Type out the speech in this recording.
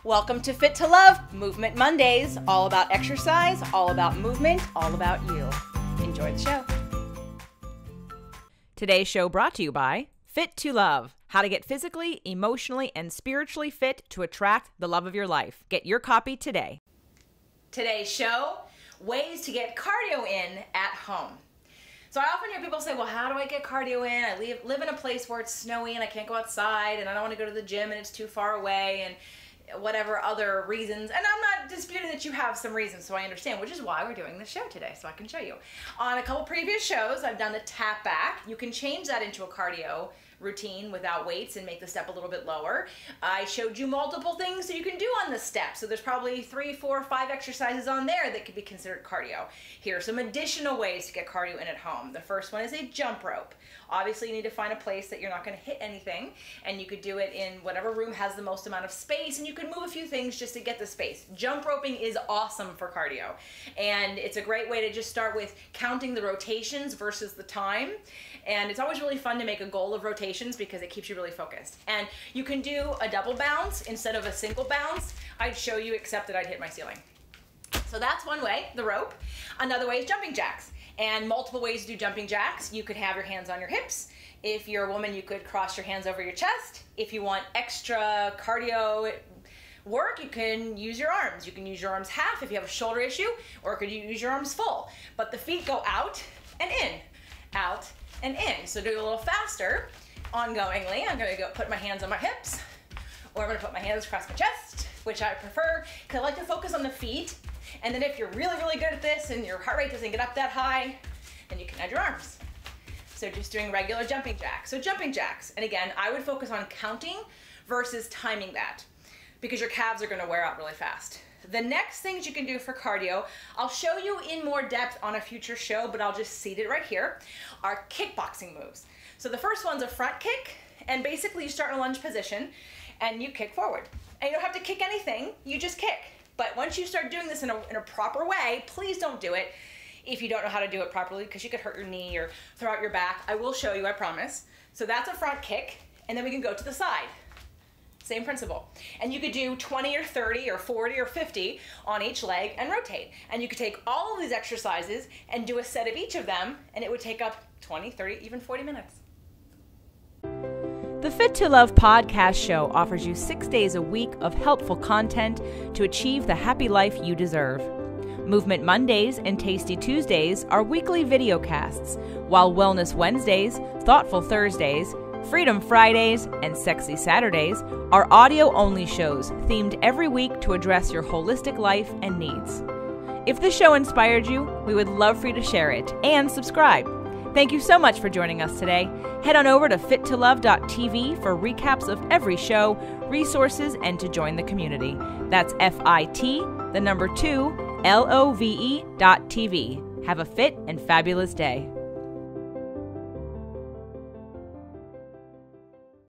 Welcome to Fit to Love, Movement Mondays, all about exercise, all about movement, all about you. Enjoy the show. Today's show brought to you by Fit to Love, how to get physically, emotionally, and spiritually fit to attract the love of your life. Get your copy today. Today's show, ways to get cardio in at home. So I often hear people say, well, how do I get cardio in? I live in a place where it's snowy and I can't go outside and I don't want to go to the gym and it's too far away and whatever other reasons. And I'm not disputing that you have some reasons, so I understand, which is why we're doing this show today, so I can show you. On a couple previous shows, I've done the tap back. You can change that into a cardio routine without weights and make the step a little bit lower. I showed you multiple things that you can do on the step. So there's probably 3, 4, 5 exercises on there that could be considered cardio. Here are some additional ways to get cardio in at home. The first one is a jump rope. Obviously you need to find a place that you're not going to hit anything, and you could do it in whatever room has the most amount of space, and you can move a few things just to get the space. Jump roping is awesome for cardio, and it's a great way to just start with counting the rotations versus the time. And it's always really fun to make a goal of rotations because it keeps you really focused. And you can do a double bounce instead of a single bounce. I'd show you, except that I'd hit my ceiling. So that's one way, the rope. Another way is jumping jacks. And multiple ways to do jumping jacks. You could have your hands on your hips. If you're a woman, you could cross your hands over your chest. If you want extra cardio work, you can use your arms. You can use your arms half if you have a shoulder issue, or could you use your arms full? But the feet go out and in, out and in. So do it a little faster, ongoingly. I'm gonna go put my hands on my hips, or I'm gonna put my hands across my chest, which I prefer, because I like to focus on the feet. And then if you're really, really good at this and your heart rate doesn't get up that high, then you can add your arms. So just doing regular jumping jacks. So jumping jacks, and again, I would focus on counting versus timing that, because your calves are gonna wear out really fast. The next things you can do for cardio, I'll show you in more depth on a future show, but I'll just seed it right here, are kickboxing moves. So the first one's a front kick, and basically you start in a lunge position and you kick forward. And you don't have to kick anything, you just kick. But once you start doing this in a proper way, please don't do it if you don't know how to do it properly, because you could hurt your knee or throw out your back. I will show you, I promise. So that's a front kick, and then we can go to the side. Same principle. And you could do 20 or 30 or 40 or 50 on each leg and rotate. And you could take all of these exercises and do a set of each of them, and it would take up 20, 30, even 40 minutes. The Fit to Love podcast show offers you 6 days a week of helpful content to achieve the happy life you deserve. Movement Mondays and Tasty Tuesdays are weekly video casts, while Wellness Wednesdays, Thoughtful Thursdays, Freedom Fridays, and Sexy Saturdays are audio-only shows themed every week to address your holistic life and needs. If the show inspired you, we would love for you to share it and subscribe. Thank you so much for joining us today. Head on over to fittolove.tv for recaps of every show, resources, and to join the community. That's FIT, the number 2, LOVE.tv. Have a fit and fabulous day.